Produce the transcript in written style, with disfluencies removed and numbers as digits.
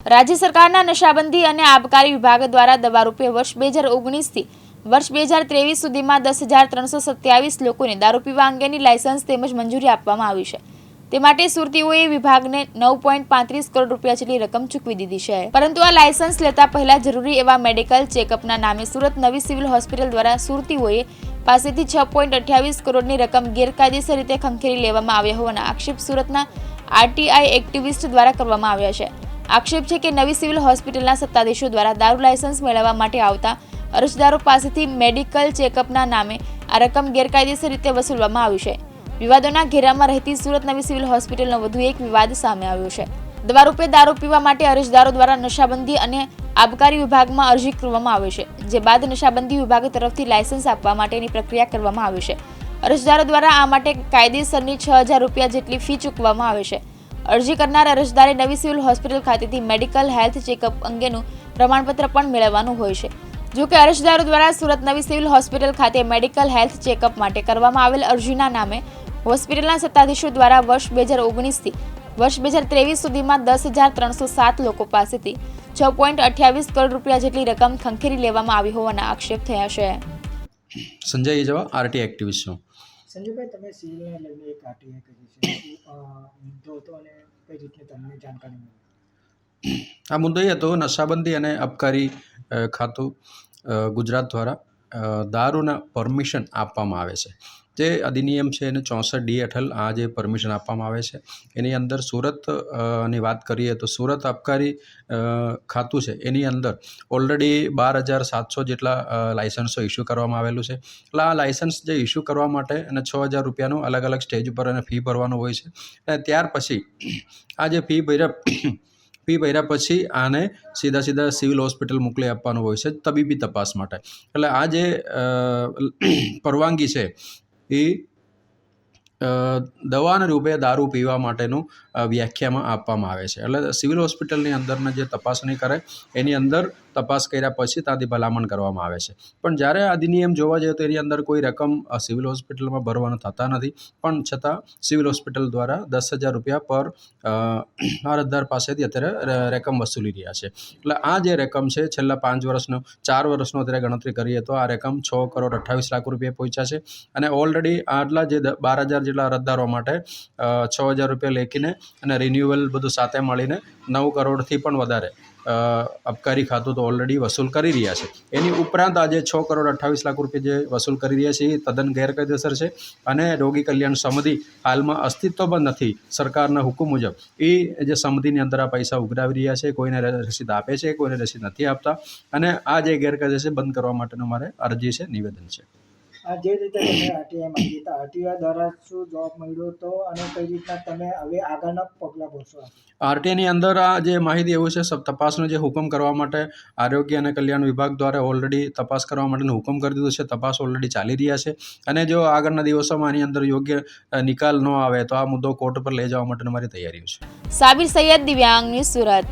રાજ્ય સરકારના નશાબંધી અને આબકારી વિભાગ દ્વારા દવા રૂપે વર્ષ 2019 થી વર્ષ 2023 સુધીમાં 10,327 લોકોને દારૂ પીવા અંગેની લાયસન્સ તેમજ મંજૂરી આપવામાં આવી છે। તે માટે સુરતીઓએ વિભાગને 9.35 કરોડ રૂપિયા જેટલી રકમ ચૂકવી દીધી છે। પરંતુ આ લાયસન્સ લેતા પહેલા જરૂરી એવા મેડિકલ ચેકઅપના નામે સુરત નવી સિવિલ હોસ્પિટલ દ્વારા સુરતીઓએ પાસેથી 6.28 કરોડની રકમ ગેરકાયદેસર રીતે ખંખેરી લેવામાં આવ્યા હોવાના આક્ષેપ સુરતના આરટીઆઈ એક્ટિવિસ્ટ દ્વારા કરવામાં આવ્યા છે। આક્ષેપ છે કે નવી સિવિલ હોસ્પિટલના સત્તાધીશો દ્વારા દારૂ લાયસન્સ મેળવવા માટે આવતા અરજદારો પાસેથી મેડિકલ ચેકઅપના નામે આ રકમ ગેરકાયદેસર રીતે વસૂલવામાં આવી છે। વિવાદોના ઘેરામાં રહેતી સુરત નવી સિવિલ હોસ્પિટલનો વધુ એક વિવાદ સામે આવ્યો છે। દવા રૂપે દારૂ પીવા માટે અરજદારો દ્વારા નશાબંધી અને આબકારી વિભાગમાં અરજી કરવામાં આવે છે, જે બાદ નશાબંધી વિભાગ તરફથી લાયસન્સ આપવા માટેની પ્રક્રિયા કરવામાં આવે છે। અરજદારો દ્વારા આ માટે કાયદેસરની 6,000 રૂપિયા જેટલી ફી ચૂકવવામાં આવે છે। અરજી કરનાર અરજદારે નવી સિવિલ હોસ્પિટલ ખાતેથી મેડિકલ હેલ્થ ચેકઅપ અંગેનું પ્રમાણપત્ર પણ મેળવવાનું હોય છે। જો કે અરજદારો દ્વારા સુરત નવી સિવિલ હોસ્પિટલ ખાતે મેડિકલ હેલ્થ ચેકઅપ માટે કરવામાં આવેલ અરજીના નામે હોસ્પિટલના સત્તાધીશો દ્વારા વર્ષ 2019 થી વર્ષ 2023 સુધીમાં 10,307 લોકો પાસેથી 6.28 કરોડ રૂપિયા જેટલી રકમ ખંખેરી લેવામાં આવી હોવાના આક્ષેપ થયા છે। સંજય ઈજવા આરટી એક્ટિવિસ્ટ છું। સંજયભાઈ, તમે સિવિલને લઈને એક આરટીઆઈ કરી છે, મુદ્દો હતો અને કઈ રીતે તમને જાણકારી મળી? આ મુદ્દો એ હતો, નશાબંધી અને અબકારી ખાતું ગુજરાત દ્વારા દારૂના પરમિશન આપવામાં આવે છે। જે અધિનિયમ છે એને 64D હેઠળ આ જે પરમિશન આપવામાં આવે છે એની અંદર સુરતની વાત કરીએ તો સુરત અબકારી ખાતું છે એની અંદર ઓલરેડી 12,700 જેટલા લાયસન્સો ઇસ્યુ કરવામાં આવેલું છે। એટલે આ લાયસન્સ જે ઇસ્યુ કરવા માટે અને 6,000 રૂપિયાનું અલગ અલગ સ્ટેજ ઉપર અને ફી ભરવાનું હોય છે। અને ત્યાર પછી આ જે ફી ભર્યા પછી આને સીધા સિવિલ હોસ્પિટલ મોકલી આપવાનું હોય છે તબીબી તપાસ માટે। એટલે આ જે પરવાનગી છે એ દવાના રૂપે દારૂ પીવા માટેનું વ્યાખ્યામાં આપવામાં આવે છે। એટલે સિવિલ હોસ્પિટલની અંદરના જે તપાસણી કરે એની અંદર તપાસ કર્યા પછી ત્યાંથી ભલામણ કરવામાં આવે છે। પણ જ્યારે અધિનિયમ જોવા જઈએ તો એની અંદર કોઈ રકમ સિવિલ હોસ્પિટલમાં ભરવાના થતા નથી, પણ છતાં સિવિલ હોસ્પિટલ દ્વારા 10,000 રૂપિયા પર અરજદાર પાસેથી અત્યારે રકમ વસૂલી રહ્યા છે। એટલે આ જે રકમ છે છેલ્લા 4 વર્ષનો અત્યારે ગણતરી કરીએ તો આ રકમ 6,28 લાખ રૂપિયા પહોંચ્યા છે। અને ઓલરેડી આટલા જે 12,000 જેટલા અરજદારો માટે 6,000 રૂપિયા લેખીને અને રિન્યુઅલ બધું સાથે મળીને 9 કરોડથી પણ વધારે અબકારી ખાતું તો ઓલરેડી વસૂલ કરી રહ્યા છે। એની ઉપરાંત આજે 6,28 લાખ રૂપિયા જે વસૂલ કરી રહ્યા છે એ તદ્દન ગેરકાયદેસર છે અને રોગી કલ્યાણ સમિતિ હાલમાં અસ્તિત્વ પણ નથી। સરકારના હુકમ મુજબ એ જે સમિતિની અંદર આ પૈસા ઉઘરાવી રહ્યા છે, કોઈને રસીદ આપે છે, કોઈને રસીદ નથી આપતા, અને આ જે ગેરકાયદે છે બંધ કરવા માટેનું મારે અરજી છે, નિવેદન છે। આ જે રીતે તમે આરટીઆઈ માંગી હતા, આરટીઆઈ દ્વારા શું જવાબ મળ્યો હતો અને કઈ રીતના તમે હવે આગળના પગલાં ભરશો? આરટીઆઈની અંદર આ જે માહિતી એવું છે, તપાસનો જે હુકમ કરવા માટે આરોગ્ય અને કલ્યાણ વિભાગ દ્વારા ઓલરેડી તપાસ કરવા માટેનો હુકમ કરી દીધો છે। તપાસ ઓલરેડી ચાલી રહ્યા છે અને જો આગળના દિવસોમાં આની અંદર યોગ્ય નિકાલ ન આવે તો આ મુદ્દો કોર્ટ પર લઈ જવા માટેની મારી તૈયારીઓ છે। સાબિર સૈયદ, દિવ્યાંગ ન્યૂઝ, સુરત।